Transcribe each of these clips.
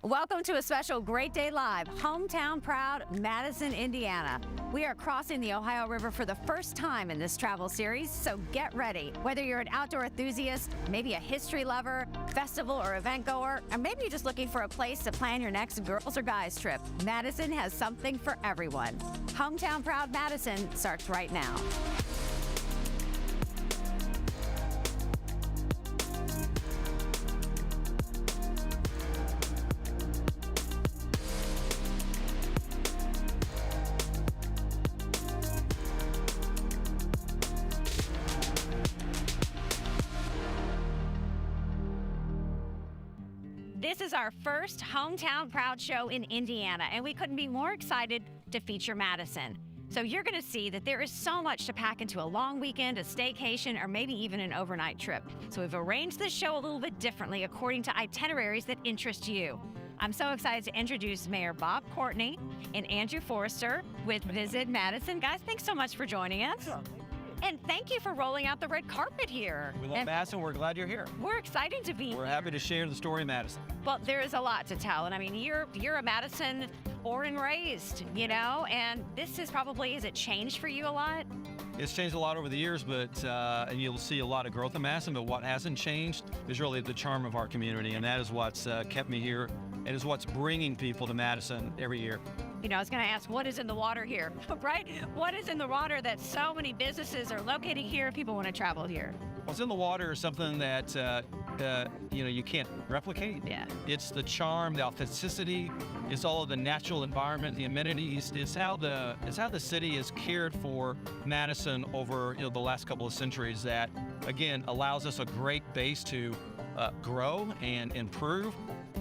Welcome to a special Great Day Live, hometown proud, Madison, Indiana. We are crossing the Ohio River for the first time in this travel series, so get ready. Whether you're an outdoor enthusiast, maybe a history lover, festival or event goer, or maybe you're just looking for a place to plan your next girls or guys trip, Madison has something for everyone. Hometown proud Madison starts right now. This is our first Hometown Proud show in Indiana, and we couldn't be more excited to feature Madison. So you're going to see that there is so much to pack into a long weekend, a staycation, or maybe even an overnight trip. So we've arranged this show a little bit differently according to itineraries that interest you. I'm so excited to introduce Mayor Bob Courtney and Andrew Forrester with Visit Madison. Guys, thanks so much for joining us. And thank you for rolling out the red carpet here. We love Madison. We're glad you're here. We're excited to be here. We're happy to share the story of Madison. Well, there is a lot to tell. And I mean, you're a Madison born and raised, you know, and this is probably, has it changed for you a lot? It's changed a lot over the years, but and you'll see a lot of growth in Madison, but what hasn't changed is really the charm of our community, and that is what's kept me here, and is what's bringing people to Madison every year. You know, I was going to ask, what is in the water here, right? What is in the water that so many businesses are located here if people want to travel here? What's in the water is something that, you can't replicate. Yeah. It's the charm, the authenticity, it's all of the natural environment, the amenities. It's how the city has cared for Madison over, the last couple of centuries that, again, allows us a great base to grow and improve,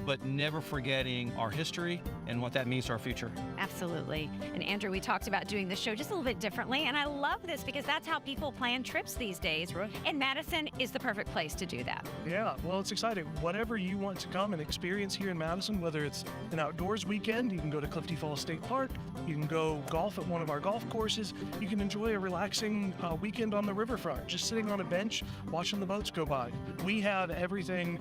but never forgetting our history and what that means to our future. Absolutely. And Andrew, we talked about doing the show just a little bit differently, and I love this because that's how people plan trips these days. Right. And Madison is the perfect place to do that. Yeah, well, it's exciting. Whatever you want to come and experience here in Madison, whether it's an outdoors weekend, you can go to Clifty Falls State Park, you can go golf at one of our golf courses, you can enjoy a relaxing weekend on the riverfront, just sitting on a bench, watching the boats go by. We have everything.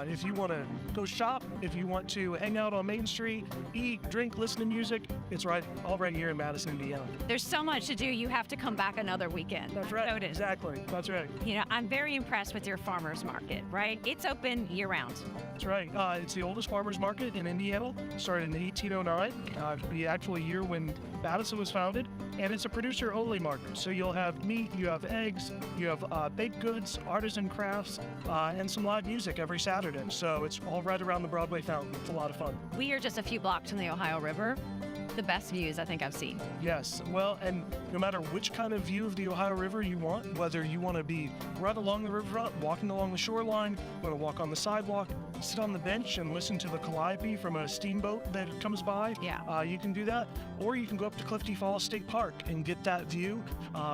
If you want to go shop, if you want to hang out on Main Street, eat, drink, listen to music, it's all right here in Madison, Indiana. There's so much to do, you have to come back another weekend. That's right. So it is. Exactly. That's right. You know, I'm very impressed with your farmers market, right? It's open year-round. That's right. It's the oldest farmers market in Indiana. Started in 1809, the actual year when Madison was founded, and it's a producer-only market. So you'll have meat, you have eggs, you have baked goods, artisan crafts, and some live music every Saturday. So it's all right around the Broadway fountain. It's a lot of fun. We are just a few blocks from the Ohio River. The best views I think I've seen. Yes, well, and no matter which kind of view of the Ohio River you want, whether you want to be right along the riverfront, walking along the shoreline, want to walk on the sidewalk, sit on the bench and listen to the calliope from a steamboat that comes by, you can do that. Or you can go up to Clifty Falls State Park and get that view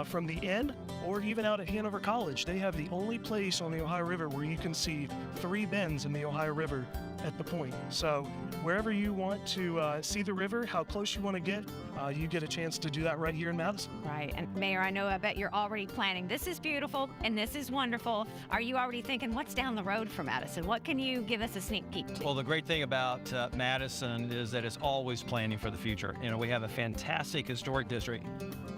from the end, or even out at Hanover College. They have the only place on the Ohio River where you can see 3 bends in the Ohio River at the point. So wherever you want to see the river, how close you want to get, you get a chance to do that right here in Madison. Right, and Mayor, I bet you're already planning. This is beautiful and this is wonderful. Are you already thinking what's down the road for Madison? What can you give us a sneak peek to? Well, the great thing about Madison is that it's always planning for the future. We have a fantastic historic district,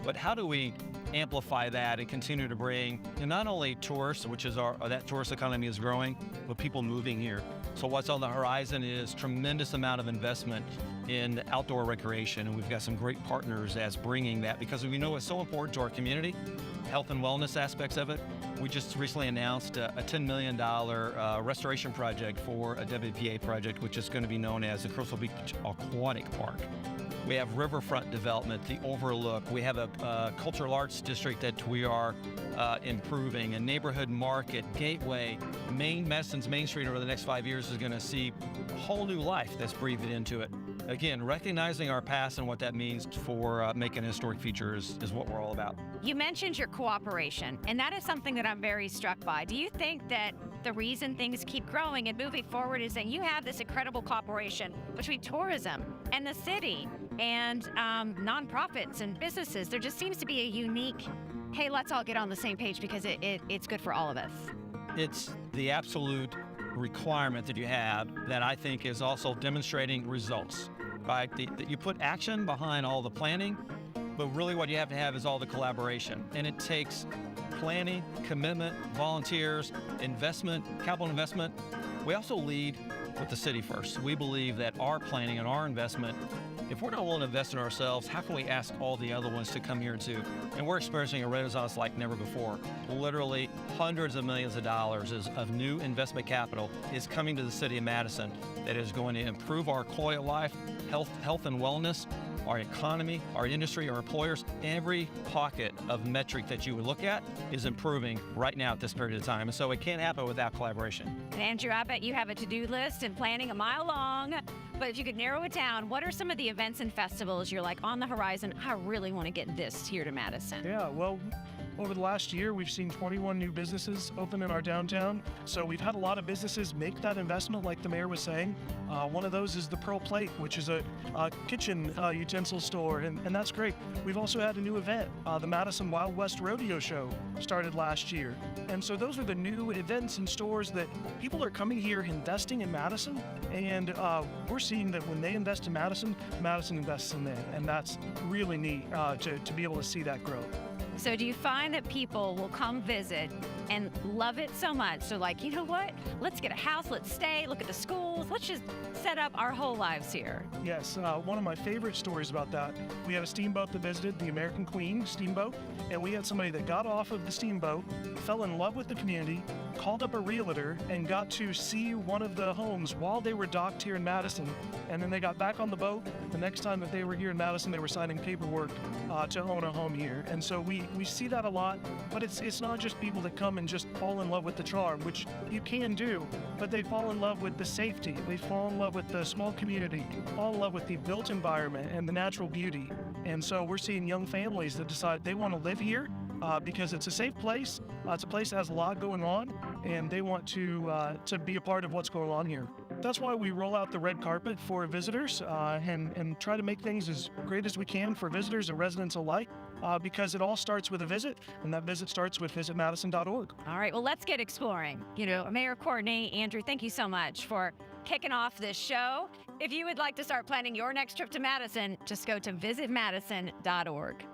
but how do we amplify that and continue to bring not only tourists, which is that tourist economy is growing, but people moving here. So what's on the horizon is tremendous amount of investment in outdoor recreation, and we've got some great partners as bringing that because we know it's so important to our community, health and wellness aspects of it. We just recently announced a $10 million restoration project for a WPA project, which is going to be known as the Crystal Beach Aquatic Park. We have riverfront development, the Overlook. We have a cultural arts district that we are improving, a neighborhood market, gateway. Madison's Main Street over the next 5 years is going to see a whole new life that's breathed into it. Again, recognizing our past and what that means for making a historic future is what we're all about. You mentioned your cooperation, and that is something that I'm very struck by. Do you think that the reason things keep growing and moving forward is that you have this incredible cooperation between tourism and the city and nonprofits and businesses? There just seems to be a unique, hey, let's all get on the same page because it's good for all of us. It's the absolute requirement that you have that I think is also demonstrating results, right? That you put action behind all the planning, but really what you have to have is all the collaboration. And it takes planning, commitment, volunteers, investment, capital investment. We also lead with the city first. We believe that our planning and our investment, if we're not willing to invest in ourselves, how can we ask all the other ones to come here too? And we're experiencing a renaissance like never before. Literally hundreds of millions of dollars of new investment capital is coming to the city of Madison that is going to improve our quality of life, health and wellness, our economy, our industry, our employers. Every pocket of metric that you would look at is improving right now at this period of time. And so it can't happen without collaboration. And Andrew, I bet you have a to-do list and planning a mile long, but if you could narrow it down, what are some of the events and festivals you're like on the horizon? I really want to get this here to Madison. Yeah, well, over the last year, we've seen 21 new businesses open in our downtown. So we've had a lot of businesses make that investment, like the mayor was saying. One of those is the Pearl Plate, which is a kitchen utensil store, and that's great. We've also had a new event, the Madison Wild West Rodeo Show started last year. And so those are the new events and stores that people are coming here investing in Madison, and we're seeing that when they invest in Madison, Madison invests in them, and that's really neat to be able to see that grow. So do you find that people will come visit and love it so much? So like, you know what? Let's get a house, let's stay, look at the schools, let's just set up our whole lives here. Yes, one of my favorite stories about that, we had a steamboat that visited, the American Queen steamboat, and we had somebody that got off of the steamboat, fell in love with the community, called up a realtor, and got to see one of the homes while they were docked here in Madison. And then they got back on the boat. The next time that they were here in Madison, they were signing paperwork to own a home here. And so we see that a lot, but it's not just people that come and just fall in love with the charm, which you can do, but they fall in love with the safety. They fall in love with the small community, fall in love with the built environment and the natural beauty. And so we're seeing young families that decide they want to live here because it's a safe place. It's a place that has a lot going on, and they want to be a part of what's going on here. That's why we roll out the red carpet for visitors and try to make things as great as we can for visitors and residents alike, because it all starts with a visit, and that visit starts with visitmadison.org. All right, well, let's get exploring. You know, Mayor Courtney, Andrew, thank you so much for kicking off this show. If you would like to start planning your next trip to Madison, just go to visitmadison.org.